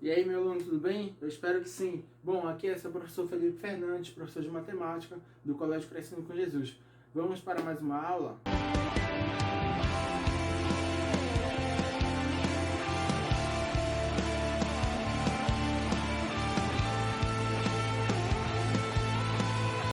E aí, meu aluno, tudo bem? Eu espero que sim. Bom, aqui é seu professor Felipe Fernandes, professor de matemática do Colégio Crescendo com Jesus. Vamos para mais uma aula?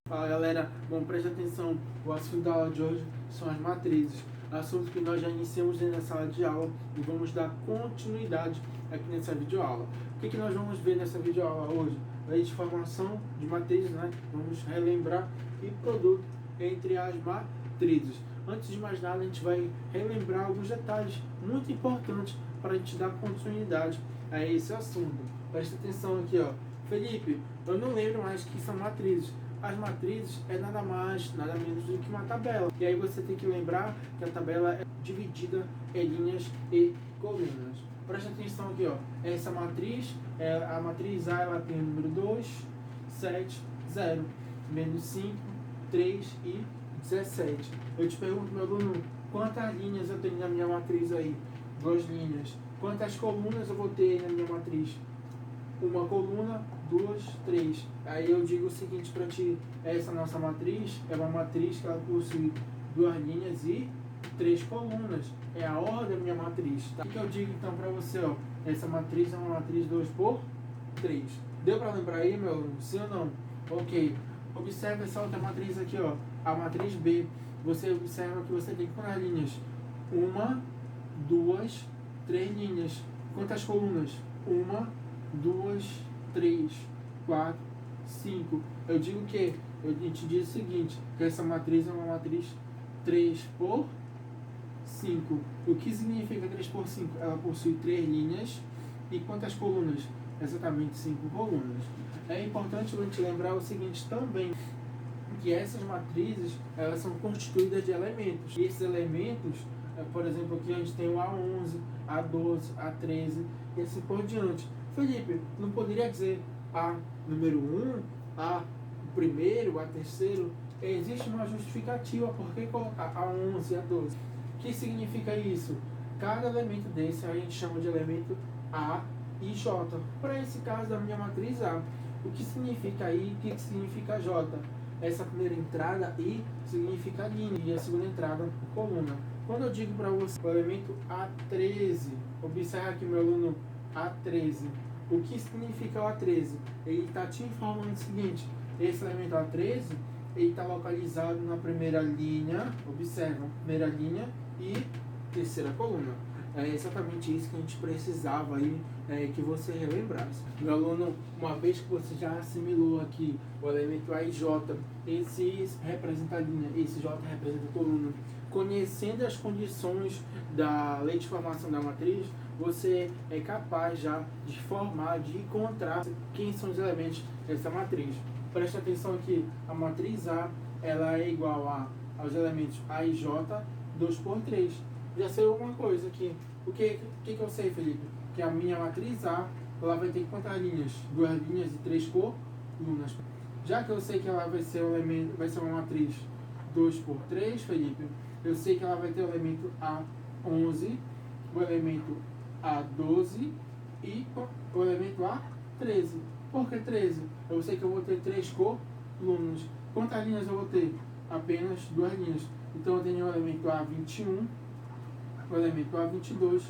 Fala, galera. Bom, preste atenção. O assunto da aula de hoje são as matrizes. Assunto que nós já iniciamos dentro da sala de aula e vamos dar continuidade aqui nessa videoaula. O que nós vamos ver nessa videoaula hoje? Lei de formação de matrizes, né? Vamos relembrar e produto entre as matrizes. Antes de mais nada, a gente vai relembrar alguns detalhes muito importantes para a gente dar continuidade a esse assunto. Presta atenção aqui, ó. Felipe, eu não lembro mais que são matrizes. As matrizes é nada mais, nada menos do que uma tabela. E aí você tem que lembrar que a tabela é dividida em linhas e colunas. Presta atenção aqui, ó. Essa matriz, a matriz A, ela tem o número 2, 7, 0, menos 5, 3 e 17. Eu te pergunto, meu aluno, quantas linhas eu tenho na minha matriz aí? 2 linhas. Quantas colunas eu vou ter na minha matriz? Uma coluna, 2, 3. Aí eu digo o seguinte para ti: essa nossa matriz é uma matriz que ela possui 2 linhas e 3 colunas. É a ordem da minha matriz. Tá? O que eu digo então para você? Ó, essa matriz é uma matriz 2 por 3. Deu para lembrar aí, meu aluno? Sim ou não? Ok. Observe essa outra matriz aqui, ó, a matriz B. Você observa que você tem quantas linhas? 1, 2, 3 linhas. Quantas colunas? 1, 2, 3, 4, 5. Eu digo que a gente diz o seguinte, que essa matriz é uma matriz 3 por 5. O que significa 3 por 5? Ela possui 3 linhas e quantas colunas? Exatamente 5 colunas. É importante a gente lembrar o seguinte também, que essas matrizes elas são constituídas de elementos. E esses elementos, por exemplo, aqui a gente tem o A11, A12, A13 e assim por diante. Felipe, não poderia dizer A número 1, A primeiro, A terceiro? Existe uma justificativa por que colocar A11 e A12. O que significa isso? Cada elemento desse a gente chama de elemento A e J. Para esse caso da minha matriz A, o que significa I e o que significa J? Essa primeira entrada I significa linha e a segunda entrada coluna. Quando eu digo para você o elemento A13, observa aqui meu aluno A13. O que significa o A13? Ele está te informando o seguinte: esse elemento A13 ele está localizado na primeira linha, observa, primeira linha e terceira coluna. É exatamente isso que a gente precisava aí, que você relembrasse. Meu aluno, uma vez que você já assimilou aqui o elemento A e J, esse representa a linha, esse J representa a coluna. Conhecendo as condições da lei de formação da matriz, você é capaz já de formar, de encontrar quem são os elementos dessa matriz. Preste atenção aqui, a matriz A ela é igual aos elementos A e J 2 por 3. Já sei alguma coisa aqui. O que eu sei, Felipe? Que a minha matriz A ela vai ter quantas linhas? 2 linhas e 3 colunas. Já que eu sei que ela vai ser uma matriz 2 por 3, Felipe, eu sei que ela vai ter o elemento A11, o elemento A12 e o elemento A13. Por que 13? Eu sei que eu vou ter 3 colunas. Quantas linhas eu vou ter? Apenas 2 linhas. Então eu tenho o elemento A21, o elemento A22,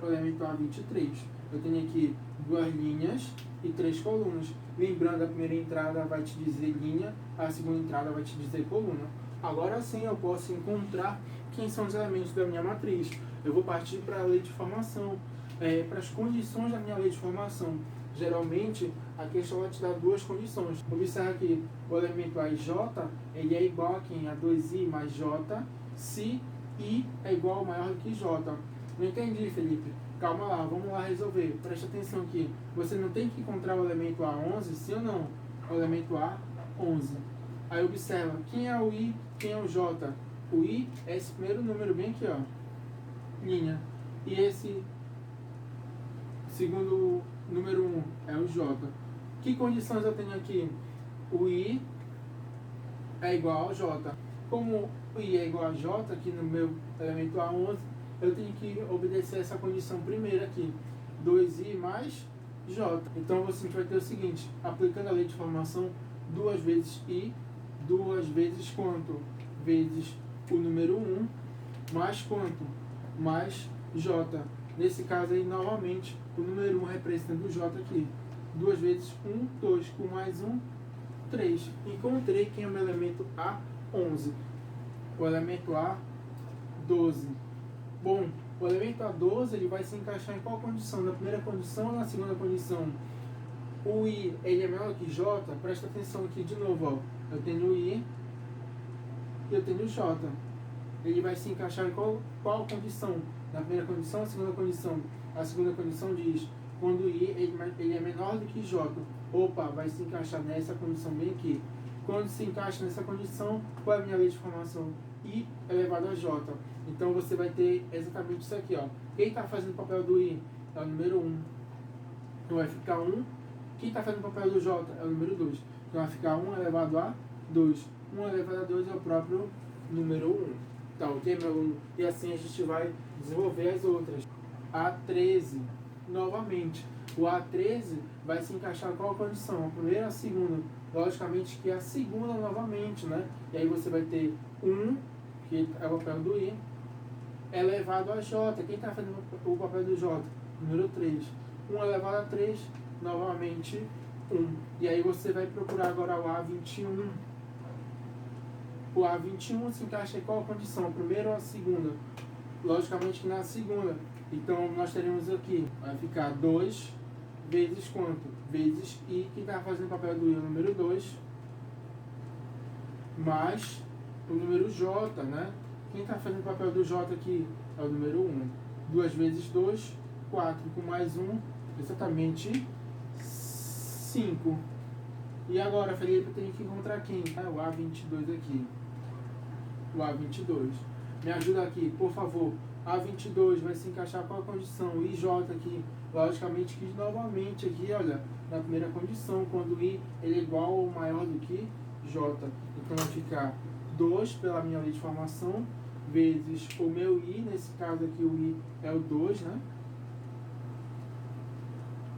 o elemento A23. Eu tenho aqui 2 linhas e 3 colunas. Lembrando, a primeira entrada vai te dizer linha, a segunda entrada vai te dizer coluna. Agora sim eu posso encontrar quem são os elementos da minha matriz. Eu vou partir para a lei de formação, para as condições da minha lei de formação. Geralmente, a questão vai te dar 2 condições. Observe que o elemento A e J ele é igual a quem? A 2I mais J, se I é igual ou maior do que J. Não entendi, Felipe? Calma lá, vamos lá resolver. Preste atenção aqui. Você não tem que encontrar o elemento A11, sim ou não? O elemento A11. Aí observa, quem é o I, quem é o J? O I é esse primeiro número bem aqui, ó. Linha. E esse segundo número 1 é o J. Que condições eu tenho aqui? O I é igual ao J. Como o I é igual a J, aqui no meu elemento A11, eu tenho que obedecer essa condição primeira aqui. 2I mais J. Então você vai ter o seguinte, aplicando a lei de formação, 2 vezes I, 2 vezes quanto? Vezes o número 1, mais quanto? Mais J. Nesse caso aí, novamente, o número 1 representando o J aqui. 2 vezes 1, 2, com mais 1, 3. Encontrei quem é o elemento A, 11. O elemento A, 12. Bom, o elemento A12 ele vai se encaixar em qual condição? Na primeira condição ou na segunda condição? O I ele é menor que J? Presta atenção aqui de novo. Ó. Eu tenho o I e eu tenho o J. Ele vai se encaixar em qual condição? Na primeira condição ou na segunda condição? A segunda condição diz quando o I ele é menor do que J. Opa, vai se encaixar nessa condição bem aqui. Quando se encaixa nessa condição, qual é a minha lei de formação? I elevado a J. Então você vai ter exatamente isso aqui, ó. Quem está fazendo o papel do I é o número 1. Então vai ficar 1. Quem está fazendo o papel do J é o número 2. Então vai ficar 1 elevado a 2. 1 elevado a 2 é o próprio número 1. Tá, ok, meu aluno? E assim a gente vai desenvolver as outras. A13. Novamente, o A13 vai se encaixar em qual condição? A primeira ou a segunda? Logicamente que é a segunda novamente, né? E aí você vai ter 1, que é o papel do I, elevado a J. Quem está fazendo o papel do J? Número 3. 1 elevado a 3, novamente 1. E aí você vai procurar agora o A21. O A21 se encaixa em qual condição? A primeira ou a segunda? Logicamente que na segunda. Então nós teremos aqui, vai ficar 2 vezes quanto? Vezes I, que está fazendo o papel do I, o número 2, mais o número J, né? Quem está fazendo o papel do J aqui é o número 1. 2 vezes 2, 4, com mais 1, exatamente 5. E agora, Felipe, eu tenho que encontrar quem? O A22 aqui. O A22. Me ajuda aqui, por favor. A22 vai se encaixar qual a condição? O IJ aqui. Logicamente que novamente aqui, olha, na primeira condição, quando I ele é igual ou maior do que J. Então vai ficar 2 pela minha lei de formação, vezes o meu I, nesse caso aqui o I é o 2, né?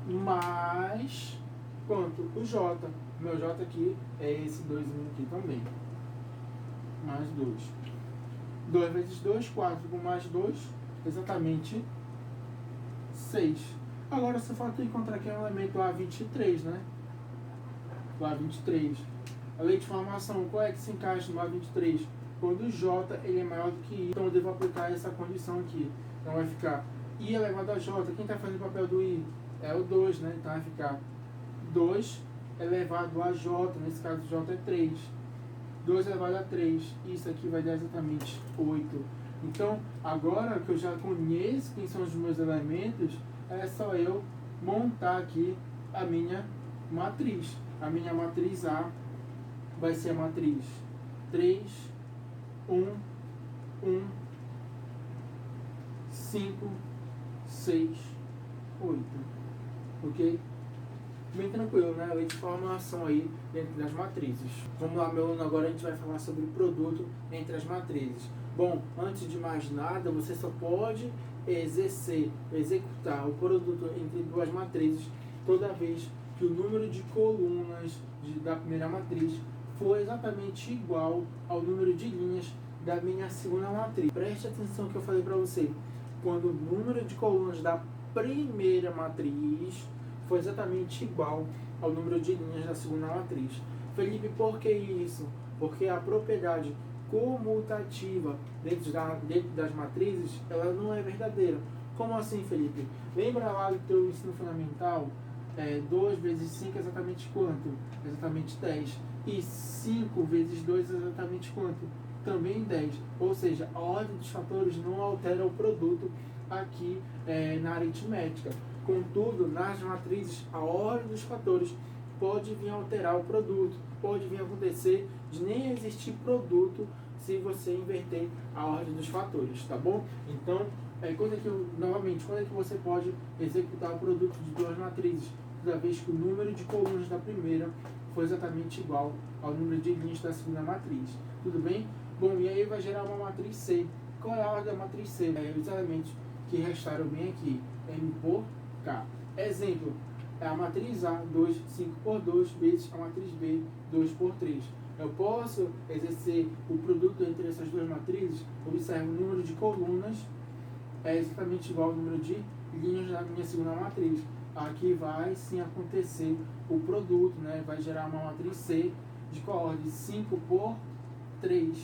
Mais quanto? O J. O meu J aqui é esse 2 aqui também. Mais 2. 2 vezes 2, 4 com mais 2, exatamente 6. Agora só falta encontrar aqui o elemento A23, né? O A23. A lei de formação, qual é que se encaixa no A23? Quando o J ele é maior do que I, então eu devo aplicar essa condição aqui. Então vai ficar I elevado a J. Quem está fazendo o papel do I? É o 2, né? Então vai ficar 2 elevado a J, nesse caso J é 3. 2 elevado a 3, isso aqui vai dar exatamente 8. Então, agora que eu já conheço quem são os meus elementos, é só eu montar aqui a minha matriz. A minha matriz A vai ser a matriz 3, 1, 1, 5, 6, 8. Ok? Bem tranquilo, né? A lei de formação aí dentro das matrizes. Vamos lá, meu aluno, agora a gente vai falar sobre o produto entre as matrizes. Bom, antes de mais nada, você só pode executar o produto entre duas matrizes toda vez que o número de colunas da primeira matriz for exatamente igual ao número de linhas da minha segunda matriz. Preste atenção no que eu falei para você. Quando o número de colunas da primeira matriz foi exatamente igual ao número de linhas da segunda matriz. Felipe, por que isso? Porque a propriedade comutativa dentro das matrizes, ela não é verdadeira. Como assim, Felipe? Lembra lá do teu ensino fundamental? 2 vezes 5 é exatamente quanto? Exatamente 10. E 5 vezes 2 é exatamente quanto? Também 10. Ou seja, a ordem dos fatores não altera o produto aqui na aritmética. Contudo, nas matrizes, a ordem dos fatores pode vir a alterar o produto, pode vir a acontecer de nem existir produto se você inverter a ordem dos fatores, tá bom? Então, novamente, quando é que você pode executar o produto de duas matrizes? Toda vez que o número de colunas da primeira for exatamente igual ao número de linhas da segunda matriz. Tudo bem? Bom, e aí vai gerar uma matriz C. Qual é a ordem da matriz C? Os elementos que restaram bem aqui, M por K. Exemplo, é a matriz A, 2, 5 por 2, vezes a matriz B, 2 por 3. Eu posso exercer o produto entre essas duas matrizes. Observe, o número de colunas é exatamente igual ao número de linhas da minha segunda matriz. Aqui vai sim acontecer o produto, né? Vai gerar uma matriz C de qual ordem? 5 por 3,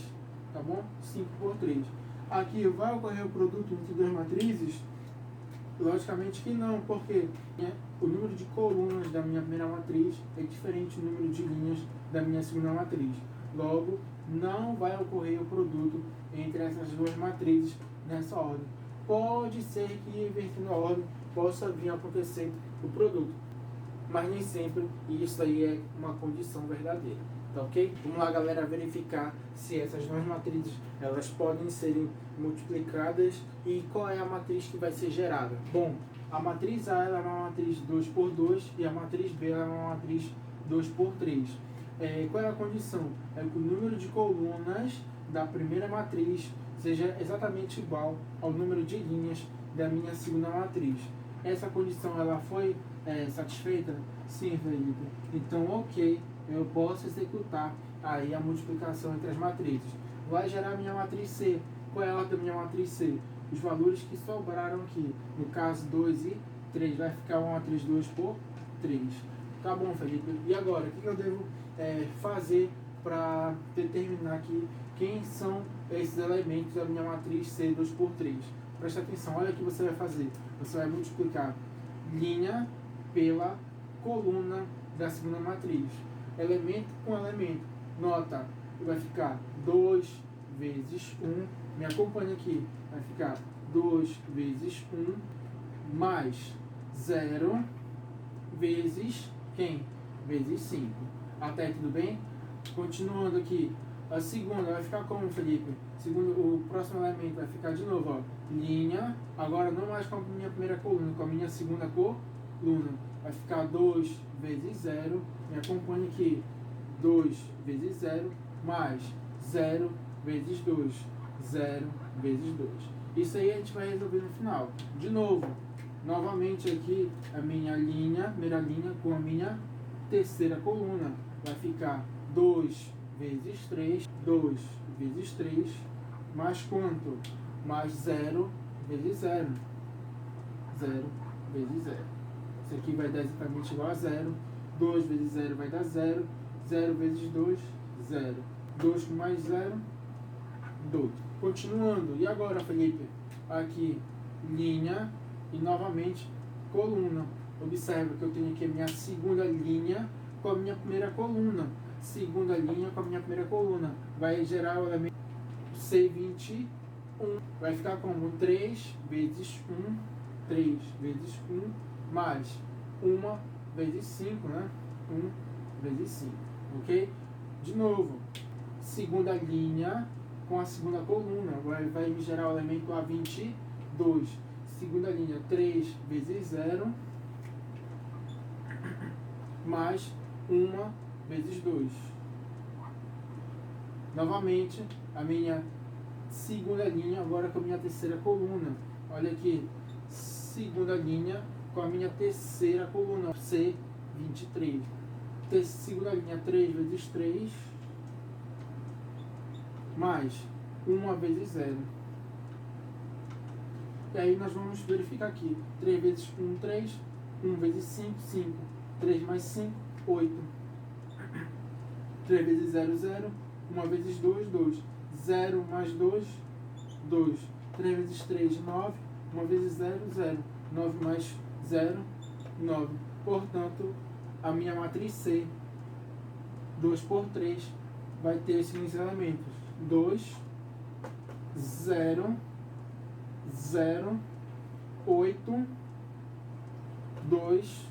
tá bom? 5 por 3. Aqui vai ocorrer o produto entre duas matrizes? Logicamente que não, porque o número de colunas da minha primeira matriz é diferente do número de linhas da minha segunda matriz. Logo, não vai ocorrer o produto entre essas duas matrizes nessa ordem. Pode ser que, invertendo a ordem, possa vir a acontecer o produto, mas nem sempre isso aí é uma condição verdadeira, tá ok? Vamos lá, galera, verificar se essas duas matrizes elas podem serem multiplicadas e qual é a matriz que vai ser gerada. Bom, a matriz A ela é uma matriz 2 por 2 e a matriz B ela é uma matriz 2 por 3. Qual é a condição? É que o número de colunas da primeira matriz seja exatamente igual ao número de linhas da minha segunda matriz. Essa condição ela foi satisfeita? Sim, Felipe. Então, ok, eu posso executar aí a multiplicação entre as matrizes. Vai gerar a minha matriz C. Qual é a ordem da minha matriz C? Os valores que sobraram aqui, no caso 2 e 3, vai ficar uma matriz 2 por 3. Tá bom, Felipe. E agora, o que eu devo fazer para determinar aqui quem são esses elementos da minha matriz C 2 por 3? Presta atenção, olha o que você vai fazer. Você vai multiplicar linha pela coluna da segunda matriz. Elemento com elemento. Nota, vai ficar 2 vezes 1. Me acompanha aqui. Vai ficar 2 vezes 1 mais 0 vezes quem? Vezes 5. Até aí tudo bem? Continuando aqui. A segunda vai ficar como, Felipe? O próximo elemento vai ficar de novo, ó, linha, agora não mais com a minha primeira coluna, com a minha segunda coluna. Vai ficar 2 vezes 0, me acompanha aqui, 2 vezes 0, mais 0 vezes 2, 0 vezes 2. Isso aí a gente vai resolver no final. De novo, novamente aqui, a minha linha, primeira linha, com a minha terceira coluna. Vai ficar 2 vezes 3, 2 vezes 3, mais quanto? Mais 0 vezes 0. 0 vezes 0. Isso aqui vai dar exatamente igual a 0. 2 vezes 0 vai dar 0. 0 vezes 2, 0. 2 com mais 0, 2. Continuando. E agora, Felipe? Aqui, linha e novamente coluna. Observa que eu tenho aqui a minha segunda linha com a minha primeira coluna. Segunda linha com a minha primeira coluna. Vai gerar o elemento C21. Vai ficar como 3 vezes 1. 3 vezes 1 mais 1 vezes 5, né? 1 vezes 5. Ok? De novo. Segunda linha com a segunda coluna. Vai me gerar o elemento A22. Segunda linha 3 vezes 0 mais 1 vezes 2. Novamente, a minha segunda linha agora com a minha terceira coluna. Olha aqui, segunda linha com a minha terceira coluna, C23. Segunda linha 3 vezes 3, mais 1 vezes 0. E aí nós vamos verificar aqui. 3 vezes 1, 3. 1 vezes 5, 5. 3 mais 5, 8. 3 vezes 0, 0. 1 vezes 2, 2. 0 mais 2, 2. 3 vezes 3, 9. 1 vezes 0, 0. 9 mais 0, 9. Portanto, a minha matriz C, 2 por 3, vai ter esses elementos. 2, 0, 0, 8, 2,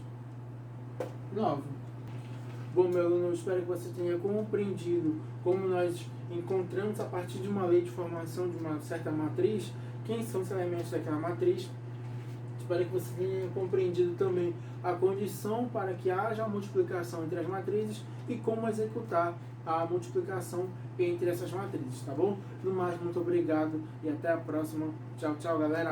9. Bom, meu aluno, eu espero que você tenha compreendido como nós encontramos a partir de uma lei de formação de uma certa matriz, quem são os elementos daquela matriz. Espero que você tenha compreendido também a condição para que haja a multiplicação entre as matrizes e como executar a multiplicação entre essas matrizes, tá bom? No mais, muito obrigado e até a próxima. Tchau, tchau, galera!